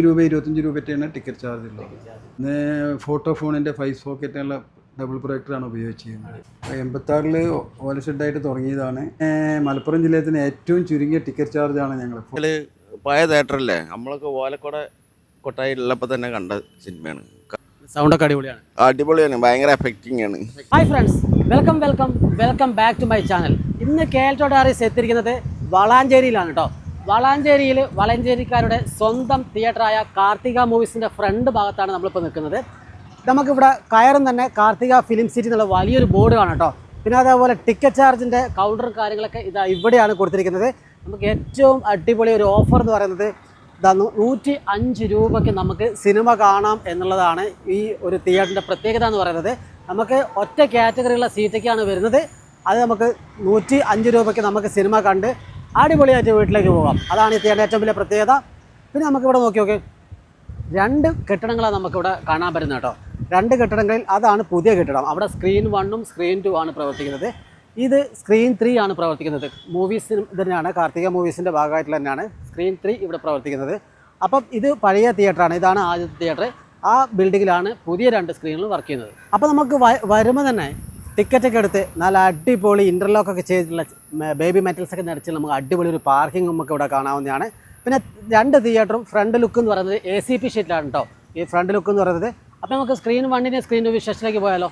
രൂപ 25 ticket charge ഉള്ളത്. പിന്നെ ഫോട്ടോ ഫോണിൻ്റെ 5 സോക്കറ്റുള്ള ഡബിൾ പ്രൊജക്ടറാണ് ഉപയോഗിച്ചിരുന്നത്. 86-ൽ ഓല ഷെഡായിട്ട് തുടങ്ങിയതാണ്. മലപ്പുറം ജില്ലയിൽ തന്നെ ഏറ്റവും ചുരുങ്ങിയ ടിക്കറ്റ് ചാർജാണ് ഞങ്ങൾ പഴയ തിയേറ്ററല്ലേ, നമ്മളൊക്കെ ഓലക്കോട കൊട്ടായിലുള്ളപ്പോൾ തന്നെ കണ്ട സിനിമയാണ്. സൗണ്ടൊക്കെ അടിപൊളിയാണ്, ഭയങ്കര എഫക്റ്റിംഗ് ആണ്. Hi friends, welcome back to my channel. ഇന്ന് KL ടോഡാറിസ് എത്തിയിരിക്കുന്നത് വളാഞ്ചേരിയിലാണ് കേട്ടോ. വളാഞ്ചേരിയിൽ വളാഞ്ചേരിക്കാരുടെ സ്വന്തം തിയേറ്ററായ കാർത്തിക മൂവീസിൻ്റെ ഫ്രണ്ട് ഭാഗത്താണ് നമ്മളിപ്പോൾ നിൽക്കുന്നത്. നമുക്കിവിടെ കയറും തന്നെ കാർത്തിക ഫിലിം സിറ്റി എന്നുള്ള വലിയൊരു ബോർഡ് കാണാം കേട്ടോ. പിന്നെ അതേപോലെ ടിക്കറ്റ് ചാർജിൻ്റെ കൗണ്ടറും കാര്യങ്ങളൊക്കെ ഇതാ ഇവിടെയാണ് കൊടുത്തിരിക്കുന്നത്. നമുക്ക് ഏറ്റവും അടിപൊളി ഒരു ഓഫർ എന്ന് പറയുന്നത് 105 രൂപയ്ക്ക് നമുക്ക് സിനിമ കാണാം എന്നുള്ളതാണ് ഈ ഒരു തിയേറ്ററിൻ്റെ പ്രത്യേകത എന്ന് പറയുന്നത്. നമുക്ക് ഒറ്റ കാറ്റഗറിയുള്ള സീറ്റൊക്കെയാണ് വരുന്നത്. അത് നമുക്ക് 105 രൂപയ്ക്ക് നമുക്ക് സിനിമ കണ്ട് അടിപൊളിയായിട്ട് വീട്ടിലേക്ക് പോകാം. അതാണ് ഈ തിയേറ്ററിൻ്റെ ഏറ്റവും വലിയ പ്രത്യേകത. പിന്നെ നമുക്കിവിടെ നോക്കി 2 കെട്ടിടങ്ങളാണ് നമുക്കിവിടെ കാണാൻ പറ്റുന്നത് കേട്ടോ. 2 കെട്ടിടങ്ങളിൽ അതാണ് പുതിയ കെട്ടിടം. അവിടെ സ്ക്രീൻ 1ഉം സ്ക്രീൻ 2 ആണ് പ്രവർത്തിക്കുന്നത്. ഇത് സ്ക്രീൻ 3 ആണ് പ്രവർത്തിക്കുന്നത്. മൂവീസിന് തന്നെയാണ്, കാർത്തിക മൂവീസിൻ്റെ ഭാഗമായിട്ട് തന്നെയാണ് സ്ക്രീൻ 3 ഇവിടെ പ്രവർത്തിക്കുന്നത്. അപ്പം ഇത് പഴയ തിയേറ്ററാണ്. ഇതാണ് ആദ്യത്തെ തിയേറ്റർ. ആ ബിൽഡിങ്ങിലാണ് പുതിയ 2 സ്ക്രീനുകൾ വർക്ക് ചെയ്യുന്നത്. അപ്പോൾ നമുക്ക് വരുമ്പോൾ തന്നെ ടിക്കറ്റൊക്കെ എടുത്ത് നല്ല അടിപൊളി ഇൻ്റർലോക്കൊക്കെ ചെയ്തിട്ടുള്ള ബേബി മെറ്റൽസൊക്കെ നിറച്ച് നമുക്ക് അടിപൊളി ഒരു പാർക്കിംഗ് നമുക്ക് ഇവിടെ കാണാവുന്നതാണ്. പിന്നെ 2 തിയേറ്ററും ഫ്രണ്ട് ലുക്ക് എന്ന് പറയുന്നത് ACP ഷീറ്റിലാണ് കേട്ടോ ഈ ഫ്രണ്ട് ലുക്ക് എന്ന് പറയുന്നത്. അപ്പോൾ നമുക്ക് സ്ക്രീൻ 1ൻ്റെ സ്ക്രീൻ 2 വിശേഷത്തിലേക്ക് പോയാലോ.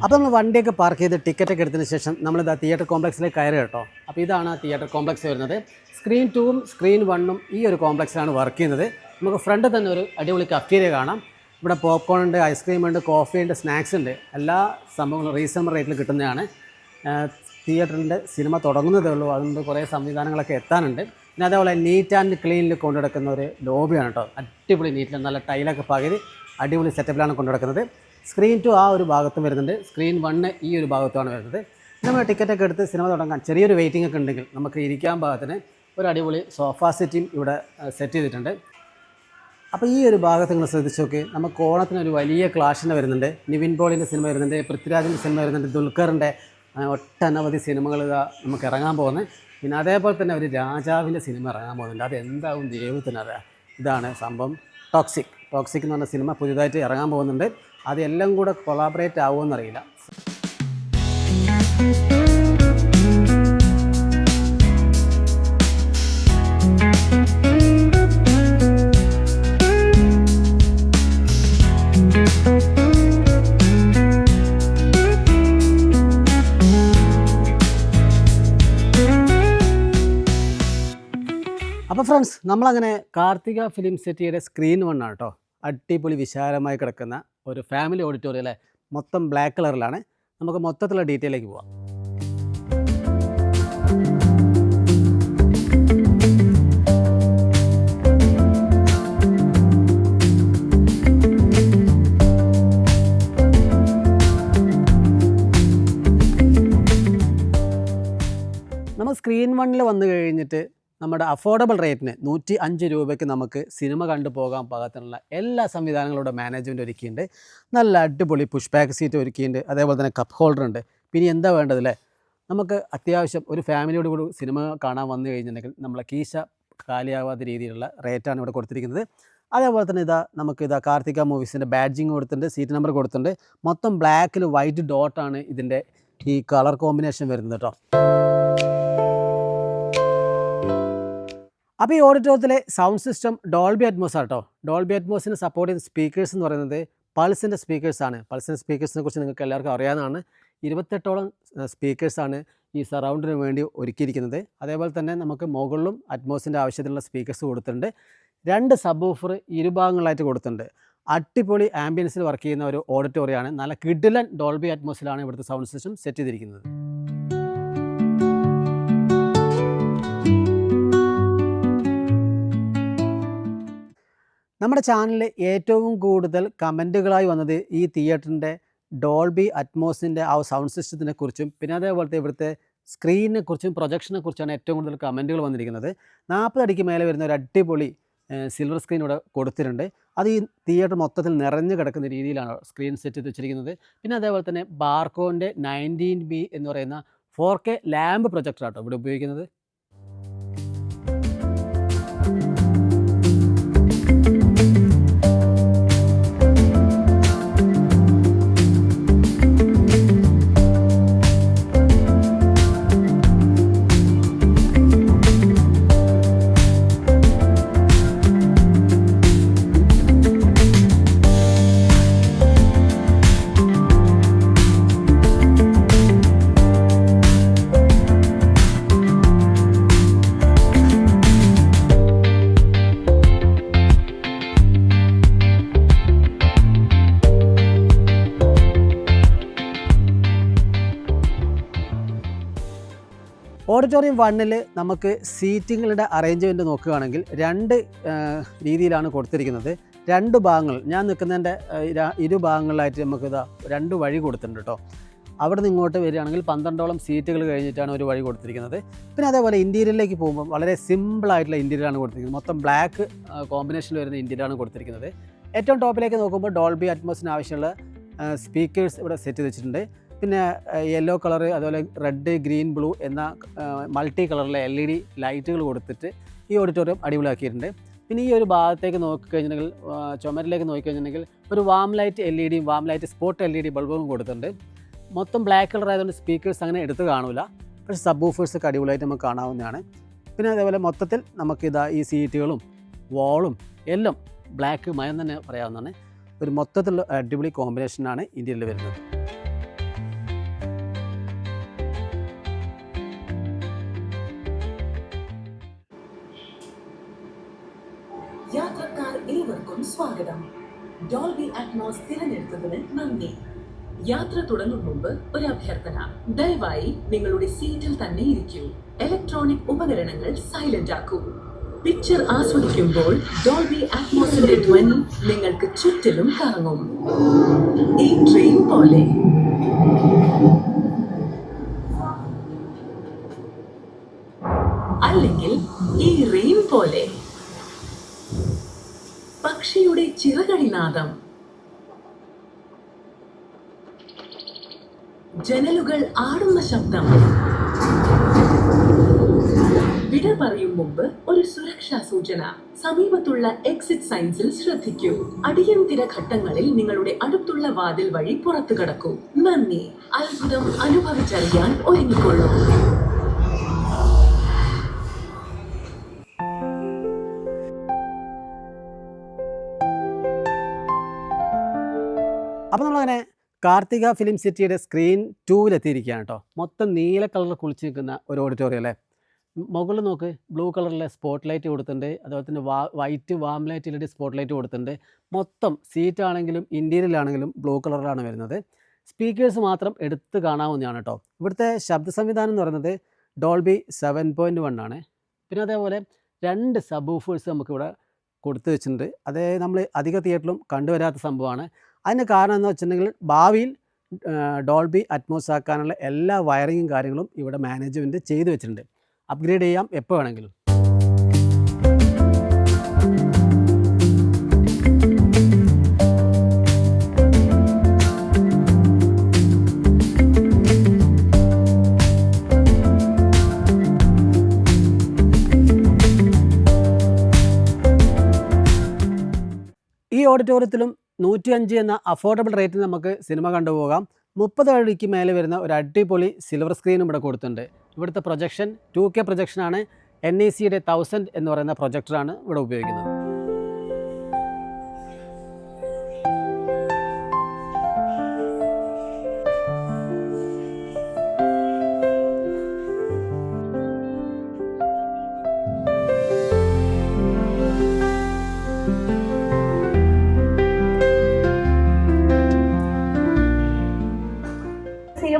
അപ്പോൾ നമ്മൾ വണ്ടിയൊക്കെ പാർക്ക് ചെയ്ത് ടിക്കറ്റൊക്കെ എടുത്തതിന് ശേഷം നമ്മളിതാ തിയേറ്റർ കോംപ്ലക്സിലേക്ക് കയറി കേട്ടോ. അപ്പോൾ ഇതാണ് തിയേറ്റർ കോംപ്ലക്സ് വരുന്നത്. സ്ക്രീൻ 2ഉം സ്ക്രീൻ 1ഉം ഈ ഒരു കോംപ്ലക്സിലാണ് വർക്ക് ചെയ്യുന്നത്. നമുക്ക് ഫ്രണ്ട് തന്നെ ഒരു അടിപൊളി കഫ്റ്റീരിയ കാണാം. ഇവിടെ പോപ്കോൺ ഉണ്ട്, ഐസ്ക്രീം ഉണ്ട്, കോഫി ഉണ്ട്, സ്നാക്സ് ഉണ്ട്. എല്ലാ സംഭവങ്ങളും റീസണബിൾ റേറ്റിൽ കിട്ടുന്നതാണ്. തിയേറ്ററിൻ്റെ സിനിമ തുടങ്ങുന്നതേ ഉള്ളൂ, അതുകൊണ്ട് കുറേ സംവിധാനങ്ങളൊക്കെ എത്താനുണ്ട്. പിന്നെ അതേപോലെ നീറ്റ് ആൻഡ് ക്ലീനിൽ കൊണ്ടു നടക്കുന്ന ഒരു ലോബിയാണ് കേട്ടോ. അടിപൊളി നീറ്റിൽ നല്ല ടൈലൊക്കെ പകരി അടിപൊളി സെറ്റപ്പിലാണ് കൊണ്ടു നടക്കുന്നത്. സ്ക്രീൻ 2 ആ ഒരു ഭാഗത്തും വരുന്നുണ്ട്, സ്ക്രീൻ 1 ഈ ഒരു ഭാഗത്തുമാണ് വരുന്നത്. നമ്മൾ ടിക്കറ്റൊക്കെ എടുത്ത് സിനിമ തുടങ്ങാൻ ചെറിയൊരു വെയിറ്റിംഗ് ഒക്കെ ഉണ്ടെങ്കിൽ നമുക്ക് ഇരിക്കാൻ ഭാഗത്തിന് ഒരു അടിപൊളി സോഫ സെറ്റിയും ഇവിടെ സെറ്റ് ചെയ്തിട്ടുണ്ട്. അപ്പോൾ ഈ ഒരു ഭാഗത്ത് നിങ്ങൾ ശ്രദ്ധിച്ച് നോക്കി, നമുക്ക് ഓണത്തിനൊരു വലിയ ക്ലാഷിന് വരുന്നുണ്ട്. നിവിൻ പോളിൻ്റെ സിനിമ വരുന്നുണ്ട്, പൃഥ്വിരാജിൻ്റെ സിനിമ വരുന്നുണ്ട്, ദുൽഖറിൻ്റെ ഒട്ടനവധി സിനിമകൾ നമുക്ക് ഇറങ്ങാൻ പോകുന്നത്. പിന്നെ അതേപോലെ തന്നെ ഒരു രാജാവിൻ്റെ സിനിമ ഇറങ്ങാൻ പോകുന്നുണ്ട്. അതെന്താവും ദൈവത്തിനറിയാം. ഇതാണ് സംഭവം. ടോക്സിക് എന്ന് പറഞ്ഞ സിനിമ പുതിയതായിട്ട് ഇറങ്ങാൻ പോകുന്നുണ്ട്. അതെല്ലാം കൂടെ കൊളാബറേറ്റ് ആവുമെന്നറിയില്ല. അപ്പോൾ ഫ്രണ്ട്സ്, നമ്മളങ്ങനെ കാർത്തിക ഫിലിം സിറ്റിയുടെ സ്ക്രീൻ 1 ആണ് കേട്ടോ. അടിപൊളി വിശാലമായി കിടക്കുന്ന ഒരു ഫാമിലി ഓഡിറ്റോറിയം. മൊത്തം ബ്ലാക്ക് കളറിലാണ്. നമുക്ക് മൊത്തത്തിലുള്ള ഡീറ്റെയിലേക്ക് പോവാം. നമ്മൾ സ്ക്രീൻ 1 വന്നു കഴിഞ്ഞിട്ട് നമ്മുടെ അഫോർഡബിൾ റേറ്റിന് 105 രൂപയ്ക്ക് നമുക്ക് സിനിമ കണ്ടു പോകാൻ പാകത്തിനുള്ള എല്ലാ സംവിധാനങ്ങളുടെ മാനേജ്മെൻറ്റ് ഒരുക്കിയിട്ടുണ്ട്. നല്ല അടിപൊളി പുഷ് ബാക്ക് സീറ്റ് ഒരുക്കിയിട്ടുണ്ട്. അതേപോലെ തന്നെ കപ്പ് ഹോൾഡർ ഉണ്ട്. പിന്നെ എന്താ വേണ്ടതല്ലേ, നമുക്ക് അത്യാവശ്യം ഒരു ഫാമിലിയോട് കൂടി സിനിമ കാണാൻ വന്നു കഴിഞ്ഞിട്ടുണ്ടെങ്കിൽ നമ്മളെ കീശ കാലിയാവാത്ത രീതിയിലുള്ള റേറ്റാണ് ഇവിടെ കൊടുത്തിരിക്കുന്നത്. അതേപോലെ തന്നെ നമുക്ക് കാർത്തിക മൂവീസിൻ്റെ ബാഡ്ജിങ് കൊടുത്തിട്ടുണ്ട്, സീറ്റ് നമ്പർ കൊടുത്തിട്ടുണ്ട്. മൊത്തം ബ്ലാക്കിൽ വൈറ്റ് ഡോട്ടാണ് ഇതിൻ്റെ ഈ കളർ കോമ്പിനേഷൻ വരുന്നത് കേട്ടോ. അപ്പോൾ ഈ ഓഡിറ്റോറിയത്തിലെ സൗണ്ട് സിസ്റ്റം ഡോൾബി അറ്റ്മോസ് ആണ് കേട്ടോ. ഡോൾബി അറ്റ്മോസിന് സപ്പോർട്ട് ചെയ്യുന്ന സ്പീക്കേഴ്സ് എന്ന് പറയുന്നത് പൾസിൻ്റെ സ്പീക്കേഴ്സാണ്. പൾസിൻ്റെ സ്പീക്കേഴ്സിനെ കുറിച്ച് നിങ്ങൾക്ക് എല്ലാവർക്കും അറിയാവുന്നതാണ്. 28ഓളം സ്പീക്കേഴ്സാണ് ഈ സറൗണ്ടിന് വേണ്ടി ഒരുക്കിയിരിക്കുന്നത്. അതേപോലെ തന്നെ നമുക്ക് മുകളിലും അറ്റ്മോസിൻ്റെ ആവശ്യത്തിനുള്ള സ്പീക്കേഴ്സ് കൊടുത്തിട്ടുണ്ട്. 2 സബ് വൂഫർ ഇരുഭാഗങ്ങളായിട്ട് കൊടുത്തിട്ടുണ്ട്. അടിപൊളി ആംബിയൻസിൽ വർക്ക് ചെയ്യുന്ന ഒരു ഓഡിറ്റോറിയമാണ്. നല്ല കിഡിലൻ ഡോൾബി അറ്റ്മോസിലാണ് ഇവിടുത്തെ സൗണ്ട് സിസ്റ്റം സെറ്റ് ചെയ്തിരിക്കുന്നത്. നമ്മുടെ ചാനലിൽ ഏറ്റവും കൂടുതൽ കമൻറ്റുകളായി വന്നത് ഈ തിയേറ്ററിൻ്റെ ഡോൾബി അറ്റ്മോസിൻ്റെ ആ സൗണ്ട് സിസ്റ്റത്തിനെ കുറിച്ചും പിന്നെ അതേപോലത്തെ ഇവിടുത്തെ സ്ക്രീനിനെ കുറിച്ചും പ്രൊജക്ഷനെ കുറിച്ചാണ് ഏറ്റവും കൂടുതൽ കമൻറ്റുകൾ വന്നിരിക്കുന്നത്. 40 അടിക്ക് മേലെ വരുന്ന ഒരു അടിപൊളി സിൽവർ സ്ക്രീൻ ഇവിടെ കൊടുത്തിട്ടുണ്ട്. അത് ഈ തിയേറ്റർ മൊത്തത്തിൽ നിറഞ്ഞു കിടക്കുന്ന രീതിയിലാണ് സ്ക്രീൻ സെറ്റ് ചെയ്ത് വെച്ചിരിക്കുന്നത്. പിന്നെ അതേപോലെ തന്നെ ബാർക്കോൻ്റെ 19B എന്ന് പറയുന്ന 4K ലാമ്പ് പ്രൊജക്ടറാട്ടോ ഇവിടെ ഉപയോഗിക്കുന്നത്. ഓഡിറ്റോറിയം 1-ൽ നമുക്ക് സീറ്റിങ്ങുകളുടെ അറേഞ്ച്മെൻറ്റ് നോക്കുകയാണെങ്കിൽ 2 രീതിയിലാണ് കൊടുത്തിരിക്കുന്നത്. 2 ഭാഗങ്ങൾ, ഞാൻ നിൽക്കുന്നതിൻ്റെ ഇരുഭാഗങ്ങളിലായിട്ട് നമുക്ക് 2 വഴി കൊടുത്തിട്ടുണ്ട് കേട്ടോ. അവിടെ നിന്ന് ഇങ്ങോട്ട് വരികയാണെങ്കിൽ 12ഓളം സീറ്റുകൾ കഴിഞ്ഞിട്ടാണ് ഒരു വഴി കൊടുത്തിരിക്കുന്നത്. പിന്നെ അതേപോലെ ഇൻറ്റീരിയറിലേക്ക് പോകുമ്പോൾ വളരെ സിമ്പിളായിട്ടുള്ള ഇൻറ്റീരിയറാണ് കൊടുത്തിരിക്കുന്നത്. മൊത്തം ബ്ലാക്ക് കോമ്പിനേഷനിൽ വരുന്ന ഇൻറ്റീരിയറാണ് കൊടുത്തിരിക്കുന്നത്. ഏറ്റവും ടോപ്പിലേക്ക് നോക്കുമ്പോൾ ഡോൾബി അറ്റ്മോസിന് ആവശ്യമുള്ള സ്പീക്കേഴ്സ് ഇവിടെ സെറ്റ് ചെയ്ത് വെച്ചിട്ടുണ്ട്. പിന്നെ യെല്ലോ കളർ, അതുപോലെ റെഡ്, ഗ്രീൻ, ബ്ലൂ എന്ന മൾട്ടി കളറിലെ LED ലൈറ്റുകൾ കൊടുത്തിട്ട് ഈ ഓഡിറ്റോറിയം അടിപൊളിയാക്കിയിട്ടുണ്ട്. പിന്നെ ഈ ഒരു ഭാഗത്തേക്ക് നോക്കിക്കഴിഞ്ഞിട്ടുണ്ടെങ്കിൽ, ചുമരിലേക്ക് നോക്കിക്കഴിഞ്ഞിട്ടുണ്ടെങ്കിൽ ഒരു warm light LED, warm light spot LED ബൾബും കൊടുത്തിട്ടുണ്ട്. മൊത്തം ബ്ലാക്ക് കളർ ആയതുകൊണ്ട് സ്പീക്കേഴ്സ് അങ്ങനെ എടുത്ത് കാണില്ല, പക്ഷേ സബ് വൂഫേഴ്സ് ഒക്കെ അടിപൊളിയായിട്ട് നമുക്ക് കാണാവുന്നതാണ്. പിന്നെ അതേപോലെ മൊത്തത്തിൽ നമുക്കിതാ ഈ സീറ്റുകളും വാളും എല്ലാം ബ്ലാക്ക് മയം തന്നെ പറയാവുന്നതാണ്. ഒരു മൊത്തത്തിലുള്ള അടിപൊളി കോമ്പിനേഷനാണ് ഇന്ത്യയിൽ വരുന്നത്. യാത്രക്കാർ ഏവർക്കും സ്വാഗതം. ഡോൾബി അറ്റ്മോസ് തിരഞ്ഞെടുത്തതിന് നന്ദി. യാത്ര തുടങ്ങും മുമ്പ് ഒരു അഭ്യർത്ഥന: ദയവായി നിങ്ങളുടെ സീറ്റിൽ തന്നെ ഇരിക്കൂ. ഇലക്ട്രോണിക് ഉപകരണങ്ങൾ സൈലന്റ് ആക്കൂ. പിക്ചർ ആസ്വദിക്കുമ്പോൾ ഡോൾബി അറ്റ്മോസിന്റെ ധ്വനി നിങ്ങൾക്ക് ചുറ്റിലും കറങ്ങും. ഈ ട്രെയിൻ പോലെ. അല്ലെങ്കിൽ ഈ റെയിൻ പോലെ. പക്ഷിയുടെ ചിറകടിനാദം. ജനലുകൾ ആടുന്ന ശബ്ദം. വിട പറയും മുമ്പ് ഒരു സുരക്ഷാ സൂചന: സമീപത്തുള്ള എക്സിറ്റ് സൈൻസിൽ ശ്രദ്ധിക്കൂ. അടിയന്തര ഘട്ടങ്ങളിൽ നിങ്ങളുടെ അടുത്തുള്ള വാതിൽ വഴി പുറത്തു കടക്കൂ. നന്ദി. അത്ഭുതം അനുഭവിച്ചറിയാൻ ഒരുങ്ങിക്കൊള്ളൂ. അപ്പോൾ നമ്മളങ്ങനെ കാർത്തിക ഫിലിം സിറ്റിയുടെ സ്ക്രീൻ 2-ലെത്തിയിരിക്കുകയാണ് കേട്ടോ. മൊത്തം നീല കളറിൽ കുളിച്ച് നിൽക്കുന്ന ഒരു ഓഡിറ്റോറിയം അല്ലേ. മുകളിൽ നോക്ക്, ബ്ലൂ കളറിലെ സ്പോട്ട് ലൈറ്റ് കൊടുത്തിട്ടുണ്ട്. അതുപോലെ തന്നെ white warm light LED spot light കൊടുത്തിട്ടുണ്ട്. മൊത്തം സീറ്റാണെങ്കിലും ഇൻറ്റീരിയലാണെങ്കിലും ബ്ലൂ കളറിലാണ് വരുന്നത്. സ്പീക്കേഴ്സ് മാത്രം എടുത്ത് കാണാവുന്നതാണ് കേട്ടോ. ഇവിടുത്തെ ശബ്ദ സംവിധാനം എന്ന് പറയുന്നത് ഡോൾബി 7.1 ആണ്. പിന്നെ അതേപോലെ 2 സബ് വൂഫേഴ്സ് നമുക്കിവിടെ കൊടുത്തു വെച്ചിട്ടുണ്ട്. അതേ നമ്മൾ അധിക തിയേറ്ററിലും കണ്ടുവരാത്ത സംഭവമാണ്. അതിന് കാരണം എന്ന് വെച്ചിട്ടുണ്ടെങ്കിൽ ഭാവിയിൽ ഡോൾബി അറ്റ്മോസ് ആക്കാനുള്ള എല്ലാ വയറിങ്ങും കാര്യങ്ങളും ഇവിടെ മാനേജ്മെൻറ്റ് ചെയ്തു വെച്ചിട്ടുണ്ട്. അപ്ഗ്രേഡ് ചെയ്യാം എപ്പോൾ വേണമെങ്കിലും. ഈ ഓഡിറ്റോറിയത്തിലും 105 എന്ന അഫോർഡബിൾ റേറ്റിൽ നമുക്ക് സിനിമ കണ്ടുപോകാം. 30 അടിക്ക് മേലെ വരുന്ന ഒരു അടിപൊളി സിൽവർ സ്ക്രീനും ഇവിടെ കൊടുത്തിട്ടുണ്ട്. ഇവിടുത്തെ പ്രൊജക്ഷൻ 2K പ്രൊജക്ഷനാണ്. NECയുടെ 1000 എന്ന് പറയുന്ന പ്രൊജക്ടറാണ് ഇവിടെ ഉപയോഗിക്കുന്നത്.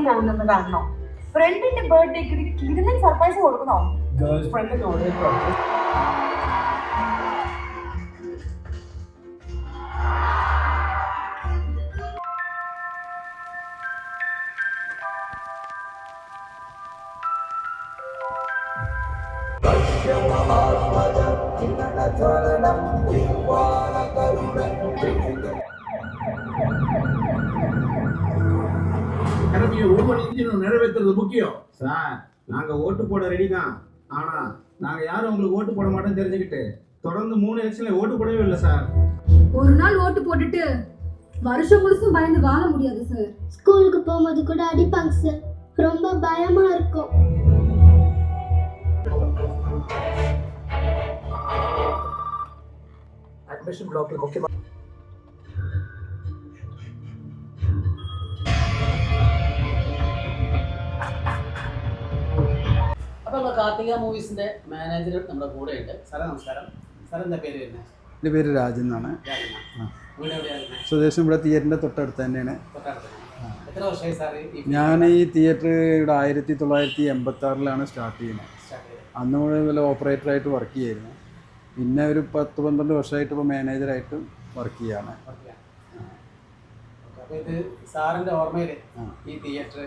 പോകുന്നത് കാണണോ? ഫ്രണ്ടിന്റെ ബർത്ത്ഡേക്ക് കിടിലൻ സർപ്രൈസ് കൊടുക്കണോ? ഗേൾസ് ഫ്രണ്ടിനോട് கடமையை ஒவ்வொரு இந்தியனும் நிறைவேற்றுறது முக்கியம். சார் நாங்க ஓட்டு போட ரெடி தான். ஆனா நாங்க யாரும் உங்களுக்கு ஓட்டு போட மாட்டோம்னு தெரிஞ்சுக்கிட்டு தொடர்ந்து 3 எலெக்ஷன்ல ஓட்டு போடவே இல்லை சார். ஒரு நாள் ஓட்டு போட்டுட்டு வருஷம் முழுசும் பயந்து வாழ முடியாது சார். ஸ்கூலுக்கு போகும்போது கூட அடிப்பாங்க சார். ரொம்ப பயமா இருக்கும். அட்மிஷன் பிளாக்ல முக்கியமா അപ്പോൾ നമ്മൾ കാർത്തിക മൂവീസിൻ്റെ മാനേജർ നമ്മുടെ കൂടെ ഉണ്ട്. സാറേ നമസ്കാരം. സാർ എന്താ പേര് വരുന്നത്? എൻ്റെ പേര് രാജൻ എന്നാണ്. വീട് എവിടെയാണ്? സ്വദേശം ഇവിടെ തിയേറ്ററിൻ്റെ തൊട്ടടുത്ത് തന്നെയാണ്. എത്ര വർഷമായി സാർ ഞാൻ ഈ തിയേറ്റർ ഇവിടെ 1986 സ്റ്റാർട്ട് ചെയ്യുന്നത്. അന്ന് മുതൽ ഓപ്പറേറ്ററായിട്ട് വർക്ക് ചെയ്യായിരുന്നു. പിന്നെ ഒരു 10-12 വർഷമായിട്ട് ഇപ്പോൾ മാനേജറായിട്ട് വർക്ക് ചെയ്യാണ്. അപ്പോൾ ഇത് സാറിൻ്റെ ഓർമ്മയിൽ ഈ തിയേറ്റർ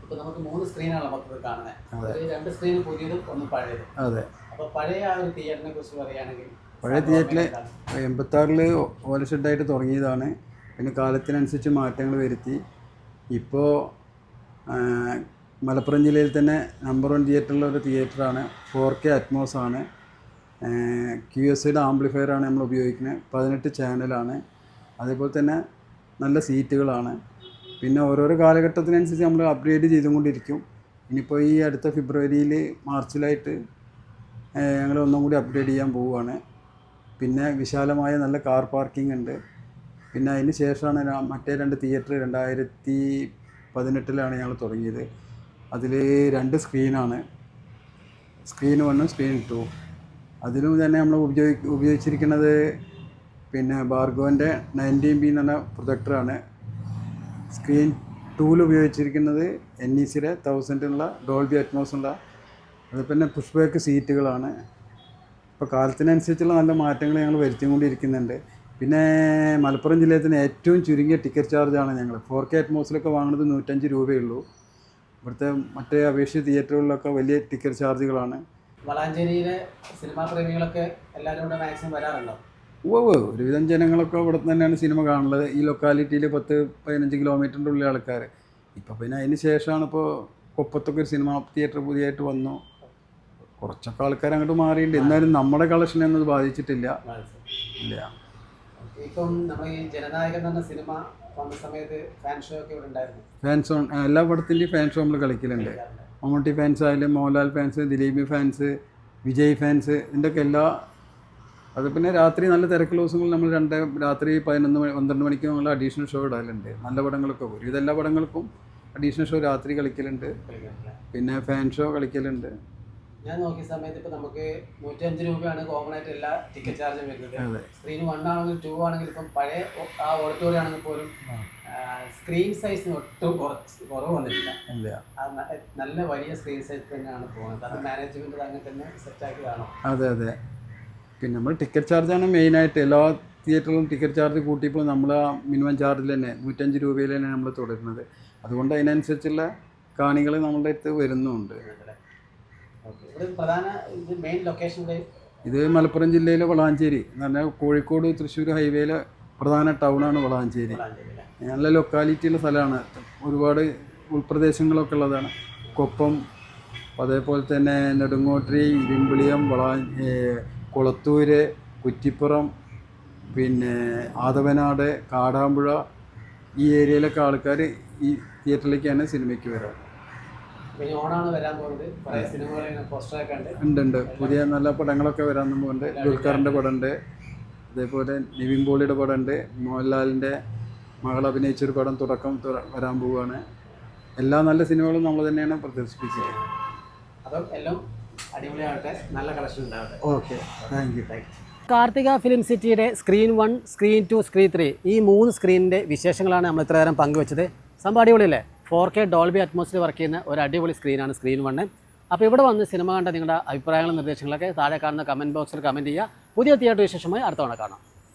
ഇപ്പോൾ നമുക്ക് 3 സ്ക്രീനാണ് മൊത്തത്തിൽ കാണുന്നത്. ഒരു 2 സ്ക്രീൻ പുതിയതും ഒന്ന് പഴയതും. അതെ. അപ്പോൾ പഴയ ആ ഒരു തിയേറ്ററിനെ കുറിച്ച് പറയുകയാണെങ്കിൽ പഴയ തിയേറ്ററിൽ 86 ഓല ഷെഡായിട്ട് തുടങ്ങിയതാണ്. പിന്നെ കാലത്തിനനുസരിച്ച് മാറ്റങ്ങൾ വരുത്തി. ഇപ്പോൾ മലപ്പുറം ജില്ലയിൽ തന്നെ നമ്പർ 1 തിയേറ്ററുള്ള ഒരു തിയേറ്ററാണ്. 4K അറ്റ്മോസ് ആണ്. QSIയുടെ ആംപ്ലിഫയറാണ് നമ്മൾ ഉപയോഗിക്കുന്നത്. 18 ചാനലാണ്. അതേപോലെ തന്നെ നല്ല സീറ്റുകളാണ്. പിന്നെ ഓരോരോ കാലഘട്ടത്തിനനുസരിച്ച് നമ്മൾ അപ്ഗ്രേഡ് ചെയ്തുകൊണ്ടിരിക്കും. ഇനിയിപ്പോൾ ഈ അടുത്ത ഫെബ്രുവരിയിൽ മാർച്ചിലായിട്ട് ഞങ്ങൾ ഒന്നും കൂടി അപ്ഗ്രേഡ് ചെയ്യാൻ പോവുകയാണ്. പിന്നെ വിശാലമായ നല്ല കാർ പാർക്കിംഗ് ഉണ്ട്. പിന്നെ അതിന് ശേഷമാണ് മറ്റേ 2 തിയേറ്റർ 2018 ഞങ്ങൾ തുടങ്ങിയത്. അതിൽ 2 സ്ക്രീനാണ്. Screen 1 screen 2. അതിലും തന്നെ നമ്മൾ ഉപയോഗിച്ചിരിക്കുന്നത് പിന്നെ ബാർഗോൻ്റെ 19B എന്ന് പറഞ്ഞ പ്രൊജക്ടറാണ്. സ്ക്രീൻ 2 ഉപയോഗിച്ചിരിക്കുന്നത് NECയുടെ 1000 ഡോൾബി അറ്റ്മോസ് ഉള്ള അത് പിന്നെ പുഷ് ബാക്ക് സീറ്റുകളാണ്. ഇപ്പോൾ കാലത്തിനനുസരിച്ചുള്ള നല്ല മാറ്റങ്ങൾ ഞങ്ങൾ വരുത്തിക്കൊണ്ടിരിക്കുന്നുണ്ട്. പിന്നെ മലപ്പുറം ജില്ലയിൽ തന്നെ ഏറ്റവും ചുരുങ്ങിയ ടിക്കറ്റ് ചാർജാണ് ഞങ്ങൾ. 4K അറ്റ്മോസിലൊക്കെ വാങ്ങുന്നത് 105 രൂപയുള്ളൂ. ഇവിടുത്തെ മറ്റേ അപേക്ഷിച്ച് തിയേറ്ററുകളിലൊക്കെ വലിയ ടിക്കറ്റ് ചാർജുകളാണ്. വളാഞ്ചേരിയിലെ സിനിമാ പ്രേമികളൊക്കെ എല്ലാവരും കൂടെ മാക്സിമം വരാറുണ്ടോ? ഒരുവിധം ജനങ്ങളൊക്കെ ഇവിടെ തന്നെയാണ് സിനിമ കാണുന്നത്. ഈ ലൊക്കാലിറ്റിയിൽ 10-15 കിലോമീറ്ററിൻ്റെ ഉള്ളിൽ ആൾക്കാർ. ഇപ്പോൾ പിന്നെ അതിന് ശേഷമാണ് ഇപ്പോൾ കൊപ്പത്തൊക്കെ ഒരു സിനിമ തിയേറ്റർ പുതിയതായിട്ട് വന്നു. കുറച്ചൊക്കെ ആൾക്കാർ അങ്ങോട്ട് മാറിയിട്ടുണ്ട്. എന്നാലും നമ്മുടെ കളക്ഷൻ എന്നത് ബാധിച്ചിട്ടില്ല. ഇല്ല. ഇപ്പം നമ്മൾ ഈ ജനനായകൻ എന്ന സിനിമ വന്ന സമയത്ത് ഫാൻ ഷോ ഒക്കെ ഇവിടെ ഉണ്ടായിരുന്നു. ഫാൻസ് എല്ലാ പടത്തിൻ്റെയും ഫാൻ ഷോ നമ്മൾ കളിക്കലുണ്ട്. മമ്മൂട്ടി ഫാൻസ് ആയാലും Mohanlal fans, Dileep fans, Vijay fans, ഇതിൻ്റെയൊക്കെ എല്ലാ അത് പിന്നെ രാത്രി നല്ല തിരക്കുള്ള ദിവസങ്ങളിൽ നമ്മൾ രാത്രി 11-12 മണിക്ക് നമ്മൾ അഡീഷണൽ ഷോ ഇടാറുണ്ട്. നല്ല പടങ്ങളൊക്കെ ഒരുവിധ എല്ലാ പടങ്ങൾക്കും അഡീഷണൽ ഷോ രാത്രി കളിക്കലുണ്ട്. പിന്നെ ഫാൻ ഷോ കളിക്കലുണ്ട്. ഞാൻ നോക്കിയ സമയത്ത് ഇപ്പോൾ നമുക്ക് 105 രൂപയാണ് കോമൺ ആയിട്ട് എല്ലാ ടിക്കറ്റ് ചാർജും വരുന്നത്. സ്ക്രീൻ 1 ആണെങ്കിലും 2 ആണെങ്കിലും ഇപ്പം പഴയ ആ ഓഡിറ്റോറിയം ആണെങ്കിൽ പോലും സ്ക്രീൻ സൈസിന് ഒട്ടും കുറവ് വന്നിട്ടില്ല. നല്ല വലിയ സ്ക്രീൻ സൈസ് തന്നെയാണ് പോകുന്നത്. അത് മാനേജ്മെൻറ്റ് അങ്ങനെ തന്നെ സെറ്റാക്കിയതാണോ? അതെ. പിന്നെ നമ്മൾ ടിക്കറ്റ് ചാർജാണ് മെയിനായിട്ട്. എല്ലാ തിയേറ്ററിലും ടിക്കറ്റ് ചാർജ് കൂട്ടിയപ്പോൾ നമ്മൾ ആ മിനിമം ചാർജിൽ തന്നെ 105 രൂപയിൽ തന്നെ നമ്മൾ തുടരുന്നത്. അതുകൊണ്ട് അതിനനുസരിച്ചുള്ള കാണികൾ നമ്മളുടെ അടുത്ത് വരുന്നുമുണ്ട്. ഇത് മലപ്പുറം ജില്ലയിലെ വളാഞ്ചേരി എന്ന് പറഞ്ഞാൽ കോഴിക്കോട് തൃശ്ശൂർ ഹൈവേയിലെ പ്രധാന ടൗണാണ് വളാഞ്ചേരി. നല്ല ലൊക്കാലിറ്റിയുള്ള സ്ഥലമാണ്. ഒരുപാട് ഉൾപ്രദേശങ്ങളൊക്കെ ഉള്ളതാണ്. കൊപ്പം, അതേപോലെ തന്നെ നെടുങ്ങോട്ടരി, ഇരുമ്പിളിയം, കുളത്തൂര്, കുറ്റിപ്പുറം, പിന്നെ ആദവനാട്, കാടാമ്പുഴ ഈ ഏരിയയിലൊക്കെ ആൾക്കാർ ഈ തിയേറ്ററിലേക്കാണ് സിനിമയ്ക്ക് വരാറ്. ഉണ്ട്. പുതിയ നല്ല പടങ്ങളൊക്കെ വരാൻ പോകുന്നുണ്ട്. ദുൽഖറിൻ്റെ പടമുണ്ട്. അതേപോലെ നിവിൻ പോളിയുടെ പടമുണ്ട്. മോഹൻലാലിൻ്റെ മകൾ അഭിനയിച്ചൊരു പടം തുടക്കം വരാൻ പോവുകയാണ്. എല്ലാ നല്ല സിനിമകളും നമ്മൾ തന്നെയാണ് പ്രദർശിപ്പിച്ചത്. Okay, thank you. Karthika film സിറ്റിയുടെ സ്ക്രീൻ 1, സ്ക്രീൻ 2, സ്ക്രീൻ 3 ഈ 3 സ്ക്രീനിൻ്റെ വിശേഷങ്ങളാണ് നമ്മൾ ഇത്ര നേരം പങ്കുവെച്ചത്. സംഭവം അടിപൊളിയല്ലേ? 4K ഡോൾബി അറ്റ്മോസ്ഫിയർ വർക്ക് ചെയ്യുന്ന ഒരു അടിപൊളി സ്ക്രീനാണ് സ്ക്രീൻ 1. അപ്പോൾ ഇവിടെ വന്ന് സിനിമ കണ്ട നിങ്ങളുടെ അഭിപ്രായങ്ങളും നിർദ്ദേശങ്ങളൊക്കെ താഴെ കാണുന്ന കമൻറ്റ് ബോക്സിൽ കമൻറ്റ് ചെയ്യുക. പുതിയ തിയേറ്റർ വിശേഷമായി അടുത്ത തവണ കാണാം.